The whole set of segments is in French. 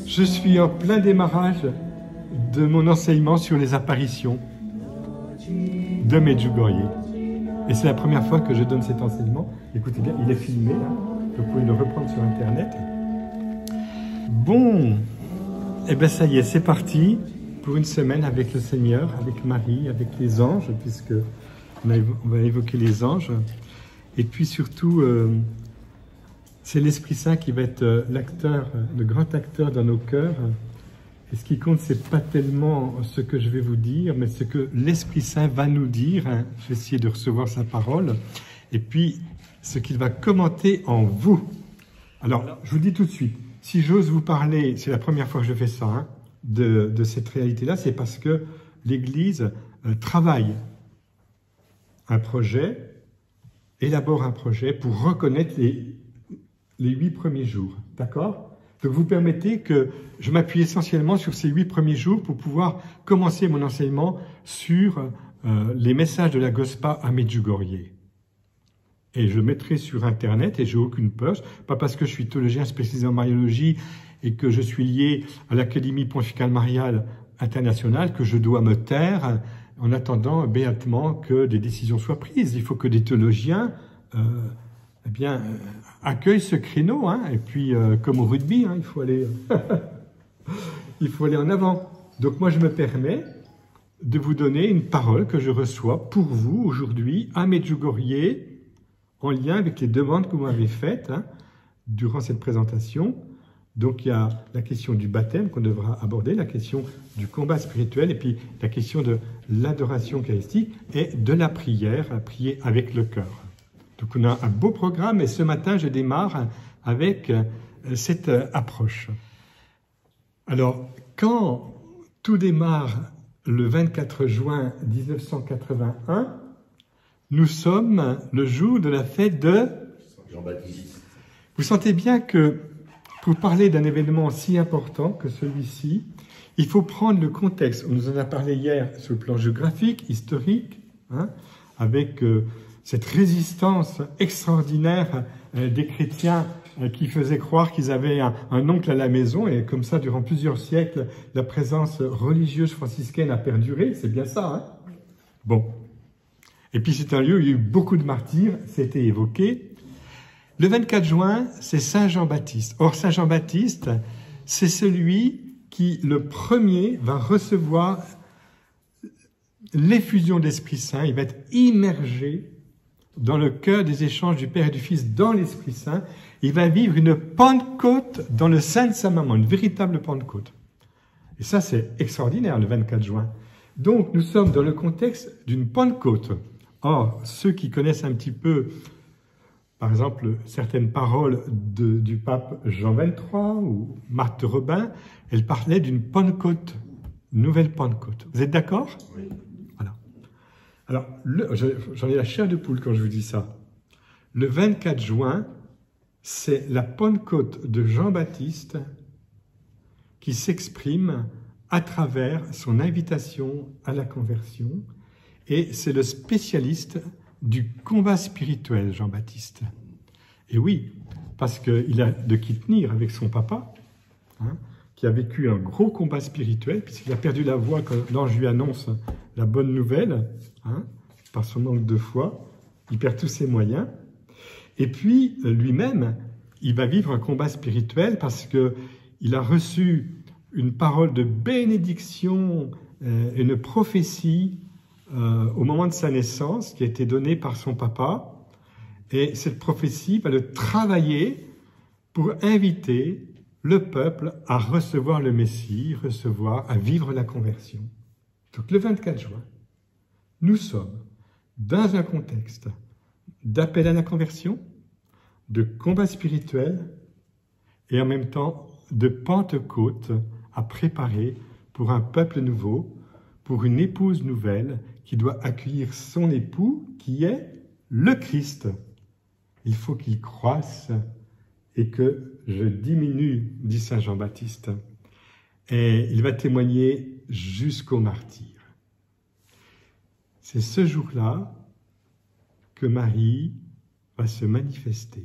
Je suis en plein démarrage de mon enseignement sur les apparitions de Medjugorje. Et c'est la première fois que je donne cet enseignement. Écoutez bien, il est filmé, hein. Vous pouvez le reprendre sur Internet. Bon, et bien ça y est, c'est parti pour une semaine avec le Seigneur, avec Marie, avec les anges, puisque on va évoquer les anges. Et puis surtout, c'est l'Esprit Saint qui va être l'acteur, le grand acteur dans nos cœurs. Et ce qui compte, c'est pas tellement ce que je vais vous dire, mais ce que l'Esprit Saint va nous dire. Hein. Je vais essayer de recevoir sa parole. Et puis, ce qu'il va commenter en vous. Alors, je vous dis tout de suite, si j'ose vous parler, c'est la première fois que je fais ça, hein, de cette réalité-là, c'est parce que l'Église travaille un projet, élabore un projet pour reconnaître les 8 premiers jours. D'accord ? Donc, vous permettez que je m'appuie essentiellement sur ces 8 premiers jours pour pouvoir commencer mon enseignement sur les messages de la Gospa à Medjugorje. Et je mettrai sur Internet, et j'ai aucune peur, pas parce que je suis théologien spécialisé en mariologie et que je suis lié à l'Académie pontificale mariale internationale, que je dois me taire en attendant béatement que des décisions soient prises. Il faut que des théologiens accueillent ce créneau, hein, et puis comme au rugby, hein, il faut aller en avant. Donc moi je me permets de vous donner une parole que je reçois pour vous aujourd'hui à Medjugorje, en lien avec les demandes que vous m'avez faites, hein, durant cette présentation. Donc il y a la question du baptême qu'on devra aborder, la question du combat spirituel, et puis la question de l'adoration eucharistique et de la prière, à prier avec le cœur. Donc on a un beau programme, et ce matin je démarre avec cette approche. Alors, quand tout démarre le 24 juin 1981, nous sommes le jour de la fête de Jean-Baptiste. Vous sentez bien que pour parler d'un événement si important que celui-ci, il faut prendre le contexte. On nous en a parlé hier sur le plan géographique, historique, hein, avec cette résistance extraordinaire des chrétiens qui faisaient croire qu'ils avaient un oncle à la maison, et comme ça, durant plusieurs siècles, la présence religieuse franciscaine a perduré. C'est bien ça, hein? Bon. Et puis c'est un lieu où il y a eu beaucoup de martyrs, c'était évoqué. Le 24 juin, c'est Saint Jean-Baptiste. Or, Saint Jean-Baptiste, c'est celui qui, le premier, va recevoir l'effusion de l'Esprit Saint. Il va être immergé dans le cœur des échanges du Père et du Fils dans l'Esprit Saint. Il va vivre une Pentecôte dans le sein de sa maman, une véritable Pentecôte. Et ça, c'est extraordinaire, le 24 juin. Donc, nous sommes dans le contexte d'une Pentecôte. Or, ceux qui connaissent un petit peu, par exemple, certaines paroles du pape Jean XXIII ou Marthe de Robin, elle parlait d'une Pentecôte, une nouvelle Pentecôte. Vous êtes d'accord? Oui. Voilà. Alors, j'en ai la chair de poule quand je vous dis ça. Le 24 juin, c'est la Pentecôte de Jean-Baptiste qui s'exprime à travers son invitation à la conversion. Et c'est le spécialiste du combat spirituel, Jean-Baptiste. Et oui, parce qu'il a de qui tenir avec son papa, hein, qui a vécu un gros combat spirituel, puisqu'il a perdu la voix quand l'ange lui annonce la bonne nouvelle, hein, par son manque de foi. Il perd tous ses moyens. Et puis, lui-même, il va vivre un combat spirituel parce qu'il a reçu une parole de bénédiction, une prophétie, au moment de sa naissance, qui a été donnée par son papa. Et cette prophétie va le travailler pour inviter le peuple à recevoir le Messie, à vivre la conversion. Donc le 24 juin, nous sommes dans un contexte d'appel à la conversion, de combat spirituel, et en même temps de Pentecôte à préparer pour un peuple nouveau, pour une épouse nouvelle qui doit accueillir son époux, qui est le Christ. Il faut qu'il croisse et que je diminue, dit Saint Jean-Baptiste. Et il va témoigner jusqu'au martyr. c'est ce jour-là que Marie va se manifester.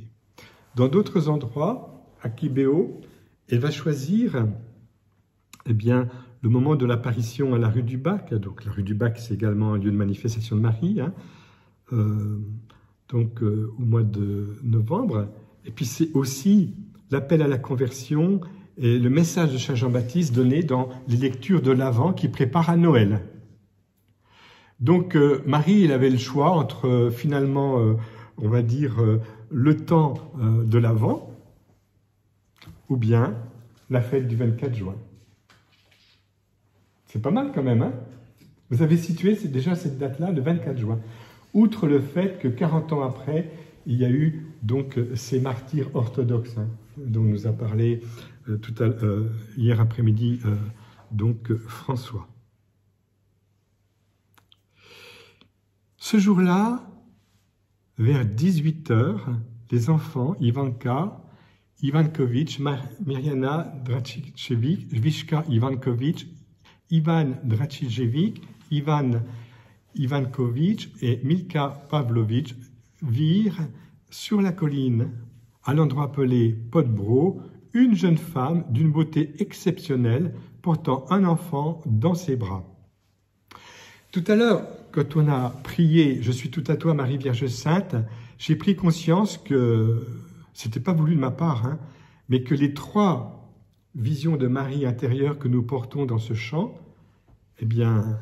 Dans d'autres endroits, à Kibéo, elle va choisir eh bien, le moment de l'apparition à la rue du Bac. Donc la rue du Bac, c'est également un lieu de manifestation de Marie, hein, au mois de novembre. Et puis c'est aussi l'appel à la conversion et le message de Saint Jean-Baptiste donné dans les lectures de l'Avent qui préparent à Noël. Donc Marie, elle avait le choix entre finalement, on va dire, le temps de l'Avent ou bien la fête du 24 juin. C'est pas mal quand même, hein? Vous avez situé déjà cette date-là, le 24 juin. Outre le fait que 40 ans après, il y a eu donc ces martyrs orthodoxes, hein, dont nous a parlé hier après-midi François. Ce jour-là, vers 18h, les enfants, Ivankovic, Mirjana Dracicevic, Vishka Ivankovic, Ivan Dracicevic, Ivan Ivankovic et Milka Pavlovic virent sur la colline, à l'endroit appelé Podbro, une jeune femme d'une beauté exceptionnelle portant un enfant dans ses bras. Tout à l'heure, quand on a prié « Je suis tout à toi, Marie Vierge Sainte », j'ai pris conscience que, c'était pas voulu de ma part, hein, mais que les 3 visions de Marie intérieure que nous portons dans ce chant, eh bien,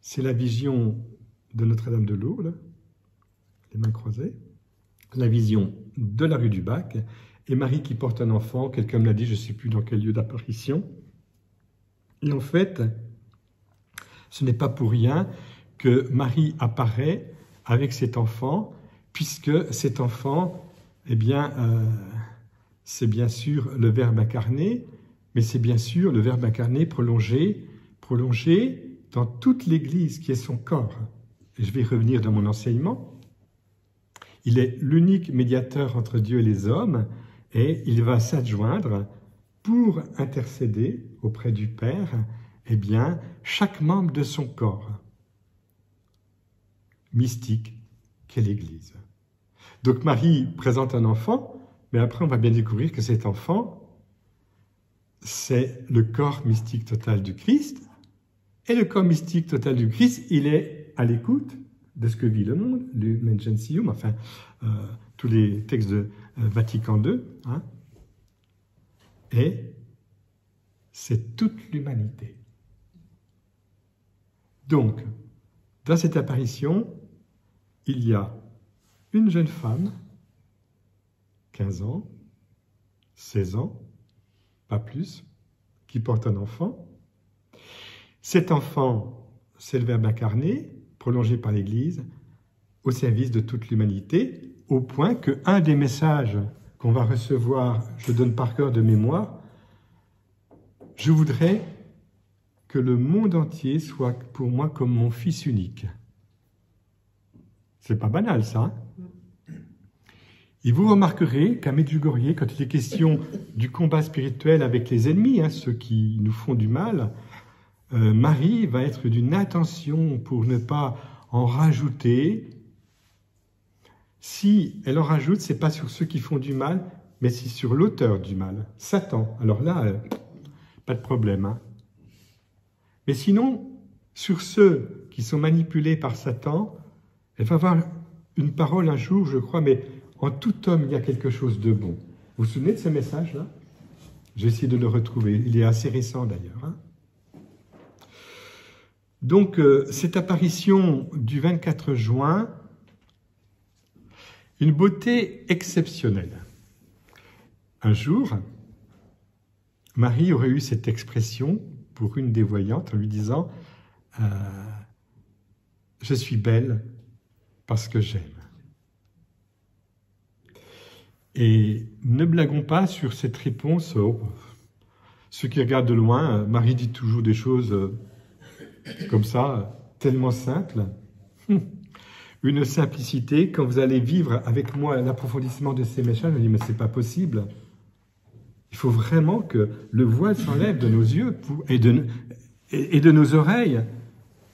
c'est la vision de Notre-Dame de Lourdes, les mains croisées, la vision de la rue du Bac, et Marie qui porte un enfant, quelqu'un me l'a dit, je ne sais plus dans quel lieu d'apparition. Et en fait, ce n'est pas pour rien que Marie apparaît avec cet enfant, puisque cet enfant, eh bien, c'est bien sûr le Verbe incarné, mais c'est bien sûr le Verbe incarné prolongé dans toute l'Église qui est son corps. Et je vais revenir dans mon enseignement. Il est l'unique médiateur entre Dieu et les hommes, et il va s'adjoindre pour intercéder auprès du Père, eh bien, chaque membre de son corps mystique qu'est l'Église. Donc Marie présente un enfant, mais après on va bien découvrir que cet enfant, c'est le corps mystique total du Christ, et le corps mystique total du Christ, il est à l'écoute de ce que vit le monde, le Lumen Gentium, enfin, tous les textes de Vatican II, hein, et c'est toute l'humanité. Donc, dans cette apparition, il y a une jeune femme, 15 ans, 16 ans, pas plus, qui porte un enfant. Cet enfant, c'est le Verbe incarné, prolongé par l'Église, au service de toute l'humanité, au point qu'un des messages qu'on va recevoir, je donne par cœur de mémoire, je voudrais que le monde entier soit pour moi comme mon fils unique. C'est pas banal, ça, hein? Et vous remarquerez qu'à Medjugorje, quand il est question du combat spirituel avec les ennemis, hein, ceux qui nous font du mal, Marie va être d'une attention pour ne pas en rajouter. Si elle en rajoute, c'est pas sur ceux qui font du mal, mais c'est sur l'auteur du mal, Satan. Alors là, pas de problème, hein. Mais sinon, sur ceux qui sont manipulés par Satan, elle va avoir une parole un jour, je crois, mais en tout homme, il y a quelque chose de bon. Vous vous souvenez de ce message-là? J'ai essayé de le retrouver. Il est assez récent, d'ailleurs, hein. Donc, cette apparition du 24 juin, une beauté exceptionnelle. Un jour, Marie aurait eu cette expression pour une des voyantes en lui disant « Je suis belle parce que j'aime ». Et ne blaguons pas sur cette réponse. Ceux qui regardent de loin, Marie dit toujours des choses comme ça, tellement simples. Une simplicité. Quand vous allez vivre avec moi l'approfondissement de ces messages, je me dis, mais c'est pas possible. Il faut vraiment que le voile s'enlève de nos yeux et de nos oreilles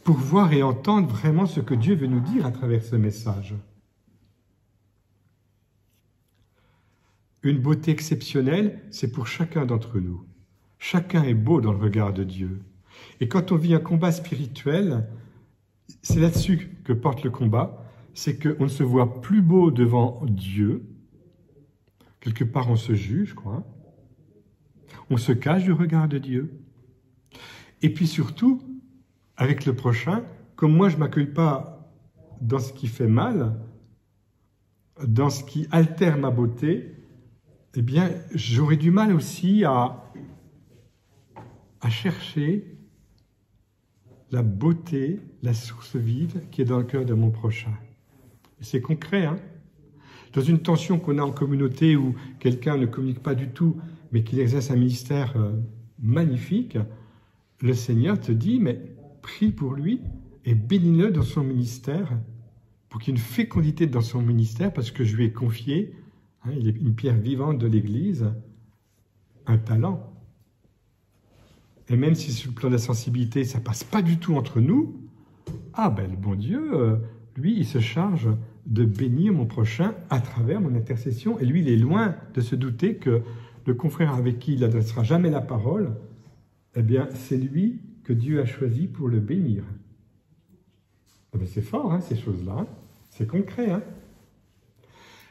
pour voir et entendre vraiment ce que Dieu veut nous dire à travers ce message. Une beauté exceptionnelle, c'est pour chacun d'entre nous. Chacun est beau dans le regard de Dieu. Et quand on vit un combat spirituel, c'est là-dessus que porte le combat, c'est qu'on ne se voit plus beau devant Dieu. Quelque part, on se juge, quoi. On se cache du regard de Dieu. Et puis surtout, avec le prochain, comme moi je ne m'accueille pas dans ce qui fait mal, dans ce qui altère ma beauté, eh bien, j'aurais du mal aussi à chercher la beauté, la source vive qui est dans le cœur de mon prochain. C'est concret, hein? Dans une tension qu'on a en communauté où quelqu'un ne communique pas du tout, mais qu'il exerce un ministère magnifique, le Seigneur te dit, mais prie pour lui et bénis-le dans son ministère, pour qu'il y ait une fécondité dans son ministère, parce que je lui ai confié, hein, il est une pierre vivante de l'Église, un talent. Et même si sur le plan de la sensibilité, ça ne passe pas du tout entre nous, ah ben le bon Dieu, lui, il se charge de bénir mon prochain à travers mon intercession. Et lui, il est loin de se douter que le confrère avec qui il n'adressera jamais la parole, eh bien, c'est lui que Dieu a choisi pour le bénir. Eh bien, c'est fort, hein, ces choses-là. Hein. C'est concret. Hein.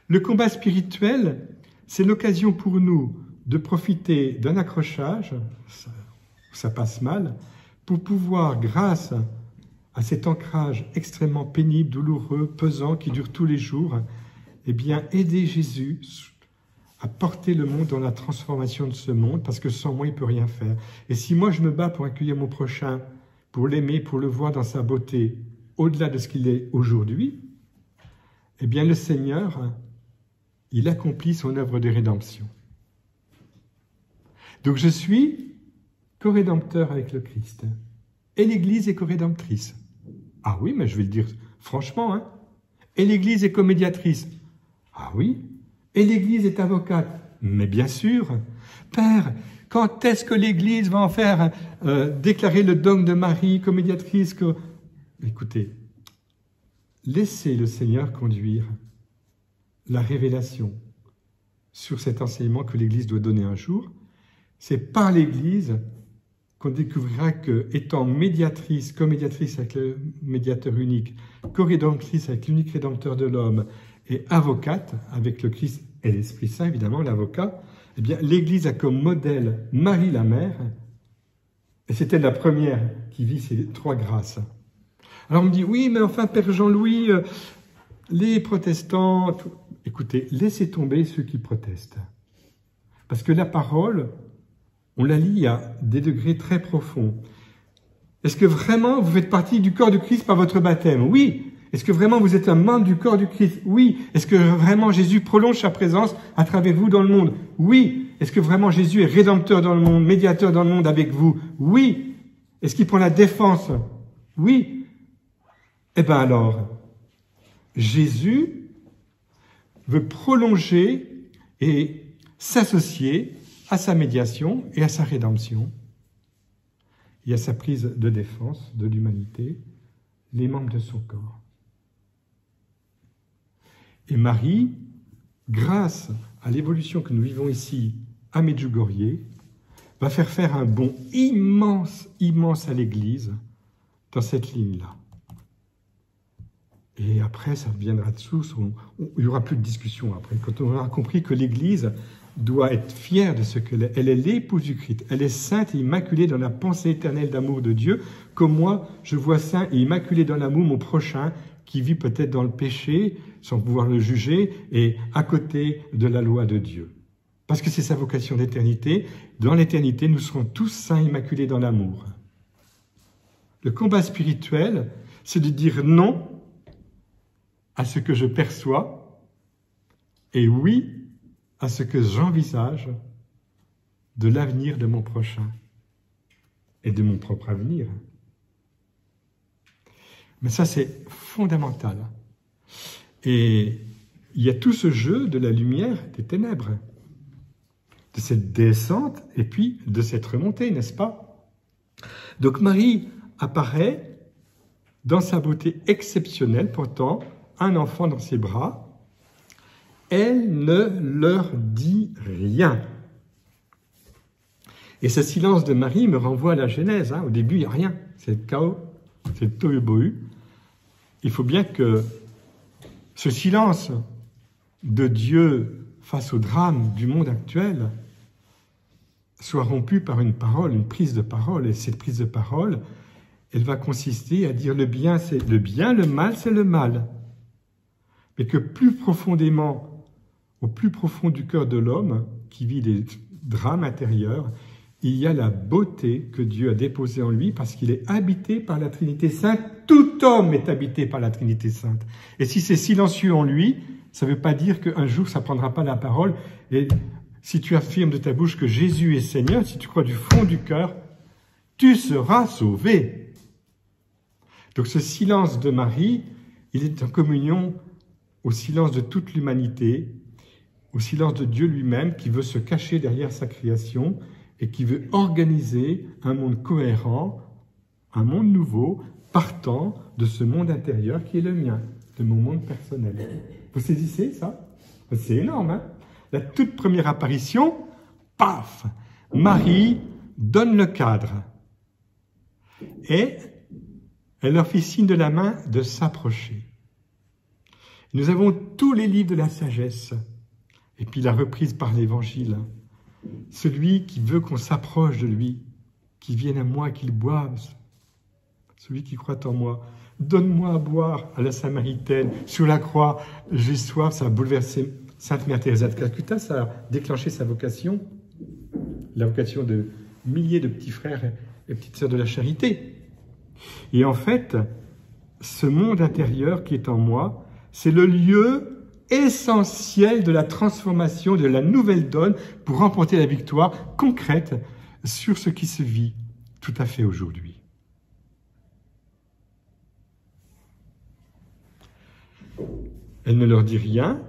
Le combat spirituel, c'est l'occasion pour nous de profiter d'un accrochage, ça passe mal, pour pouvoir, grâce à cet ancrage extrêmement pénible, douloureux, pesant, qui dure tous les jours, eh bien, aider Jésus à porter le monde dans la transformation de ce monde, parce que sans moi, il ne peut rien faire. Et si moi, je me bats pour accueillir mon prochain, pour l'aimer, pour le voir dans sa beauté, au-delà de ce qu'il est aujourd'hui, eh bien, le Seigneur, il accomplit son œuvre de rédemption. Donc, je suis co-rédempteur avec le Christ. Et l'Église est co-rédemptrice. Ah oui, mais je vais le dire franchement, hein. Et l'Église est co-médiatrice. Ah oui. Et l'Église est avocate. Mais bien sûr. Père, quand est-ce que l'Église va en faire déclarer le dogme de Marie co-médiatrice Écoutez, laissez le Seigneur conduire la révélation sur cet enseignement que l'Église doit donner un jour. C'est par l'Église qu'on découvrira que, étant médiatrice, co-médiatrice avec le médiateur unique, co-rédemptrice avec l'unique rédempteur de l'homme, et avocate avec le Christ et l'Esprit Saint, évidemment, l'avocat, eh bien, l'Église a comme modèle Marie la Mère, et c'était la première qui vit ces trois grâces. Alors on me dit, oui, mais enfin, Père Jean-Louis, les protestants, écoutez, laissez tomber ceux qui protestent. Parce que la parole, on la lit à des degrés très profonds. Est-ce que vraiment vous faites partie du corps du Christ par votre baptême? Oui. Est-ce que vraiment vous êtes un membre du corps du Christ? Oui. Est-ce que vraiment Jésus prolonge sa présence à travers vous dans le monde? Oui. Est-ce que vraiment Jésus est rédempteur dans le monde, médiateur dans le monde avec vous? Oui. Est-ce qu'il prend la défense? Oui. Eh bien alors, Jésus veut prolonger et s'associer à sa médiation et à sa rédemption et à sa prise de défense de l'humanité, les membres de son corps. Et Marie, grâce à l'évolution que nous vivons ici à Medjugorje, va faire un bond immense, immense à l'Église dans cette ligne-là. Et après, ça viendra de source, il n'y aura plus de discussion après, quand on aura compris que l'Église doit être fière de ce qu'elle est. Elle est l'épouse du Christ. Elle est sainte et immaculée dans la pensée éternelle d'amour de Dieu, comme moi, je vois saint et immaculé dans l'amour mon prochain, qui vit peut-être dans le péché, sans pouvoir le juger, et à côté de la loi de Dieu. Parce que c'est sa vocation d'éternité. Dans l'éternité, nous serons tous saints et immaculés dans l'amour. Le combat spirituel, c'est de dire non à ce que je perçois, et oui à ce que j'envisage de l'avenir de mon prochain et de mon propre avenir. Mais ça, c'est fondamental. Et il y a tout ce jeu de la lumière des ténèbres, de cette descente et puis de cette remontée, n'est-ce pas? Donc Marie apparaît dans sa beauté exceptionnelle, portant un enfant dans ses bras. Elle ne leur dit rien. Et ce silence de Marie me renvoie à la Genèse. Au début, il n'y a rien. C'est le chaos, c'est le tohu-bohu. Il faut bien que ce silence de Dieu face au drame du monde actuel soit rompu par une parole, une prise de parole. Et cette prise de parole, elle va consister à dire le bien, c'est le bien, le mal, c'est le mal. Mais que plus profondément, au plus profond du cœur de l'homme, qui vit des drames intérieurs, il y a la beauté que Dieu a déposée en lui parce qu'il est habité par la Trinité Sainte. Tout homme est habité par la Trinité Sainte. Et si c'est silencieux en lui, ça ne veut pas dire qu'un jour ça ne prendra pas la parole. Et si tu affirmes de ta bouche que Jésus est Seigneur, si tu crois du fond du cœur, tu seras sauvé. Donc ce silence de Marie, il est en communion au silence de toute l'humanité, au silence de Dieu lui-même qui veut se cacher derrière sa création et qui veut organiser un monde cohérent, un monde nouveau, partant de ce monde intérieur qui est le mien, de mon monde personnel. Vous saisissez ça? C'est énorme, hein? La toute première apparition, paf, Marie donne le cadre. Et elle leur fit signe de la main de s'approcher. Nous avons tous les livres de la sagesse, et puis la reprise par l'Évangile. Celui qui veut qu'on s'approche de lui, qui vienne à moi, qu'il boive, celui qui croit en moi. Donne-moi à boire à la Samaritaine, sur la croix, j'ai soif, ça a bouleversé Sainte Mère Thérèse de Calcutta, ça a déclenché sa vocation, la vocation de milliers de petits frères et petites sœurs de la charité. Et en fait, ce monde intérieur qui est en moi, c'est le lieu essentiel de la transformation, de la nouvelle donne pour remporter la victoire concrète sur ce qui se vit tout à fait aujourd'hui. Elle ne leur dit rien,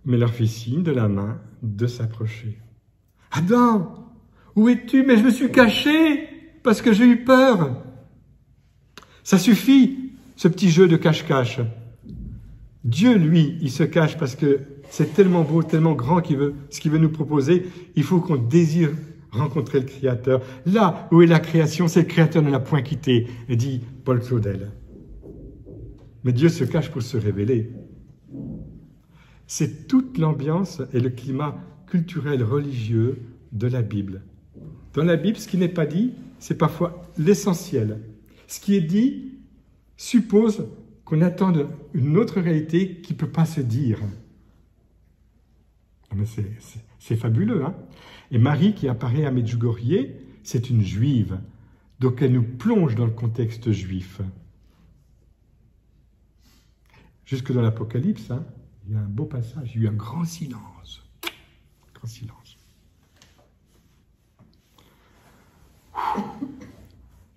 mais leur fit signe de la main de s'approcher. « Adam, où es-tu? Mais je me suis caché parce que j'ai eu peur. » Ça suffit, ce petit jeu de cache-cache. Dieu, lui, il se cache parce que c'est tellement beau, tellement grand ce qu'il veut nous proposer. Il faut qu'on désire rencontrer le Créateur. Là où est la création, c'est le Créateur ne l'a point quitté, dit Paul Claudel. Mais Dieu se cache pour se révéler. C'est toute l'ambiance et le climat culturel religieux de la Bible. Dans la Bible, ce qui n'est pas dit, c'est parfois l'essentiel. Ce qui est dit suppose qu'on attende une autre réalité qui ne peut pas se dire. Mais c'est fabuleux, hein? Et Marie, qui apparaît à Medjugorje, c'est une juive. Donc elle nous plonge dans le contexte juif. Jusque dans l'Apocalypse, hein, il y a un beau passage, il y a eu un grand silence. Grand silence.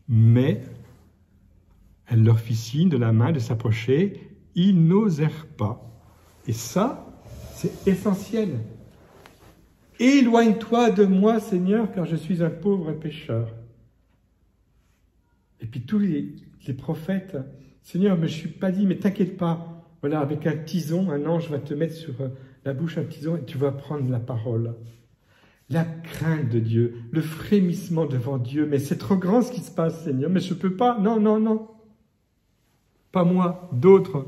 Mais elle leur fit signe de la main de s'approcher, ils n'osèrent pas. Et ça, c'est essentiel. Éloigne-toi de moi, Seigneur, car je suis un pauvre pécheur. Et puis tous les prophètes, Seigneur, mais je ne suis pas dit, mais t'inquiète pas. Voilà, avec un tison, un ange va te mettre sur la bouche un tison et tu vas prendre la parole. La crainte de Dieu, le frémissement devant Dieu. Mais c'est trop grand ce qui se passe, Seigneur, mais je ne peux pas. Non, non, non. Pas moi, d'autres.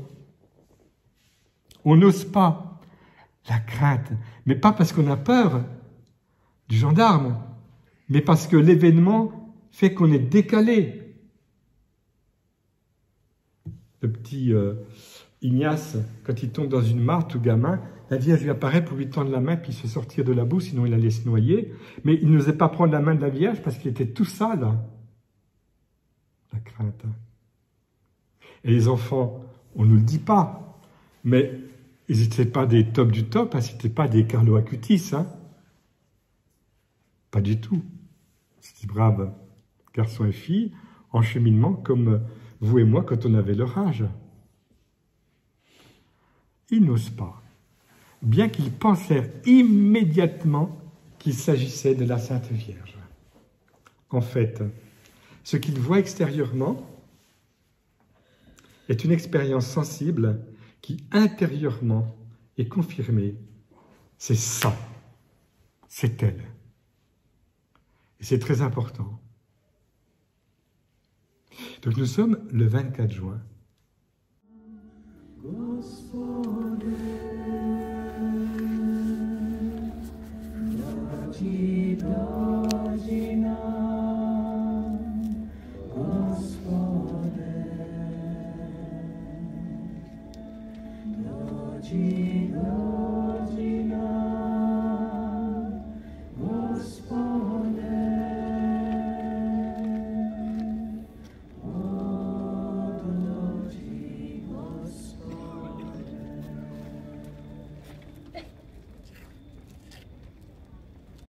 On n'ose pas. La crainte. Mais pas parce qu'on a peur du gendarme, mais parce que l'événement fait qu'on est décalé. Le petit Ignace, quand il tombe dans une mare, tout gamin, la Vierge lui apparaît pour lui tendre la main puis se sortir de la boue, sinon il allait se noyer. Mais il n'osait pas prendre la main de la Vierge parce qu'il était tout sale. La crainte. Et les enfants, on ne nous le dit pas, mais ils n'étaient pas des top du top, hein, ce n'étaient pas des Carlo Acutis. Hein. Pas du tout. C'était braves garçons et filles en cheminement comme vous et moi quand on avait leur âge. Ils n'osent pas, bien qu'ils pensèrent immédiatement qu'il s'agissait de la Sainte Vierge. En fait, ce qu'ils voient extérieurement, est une expérience sensible qui intérieurement est confirmée. C'est ça, c'est elle. Et c'est très important. Donc nous sommes le 24 juin.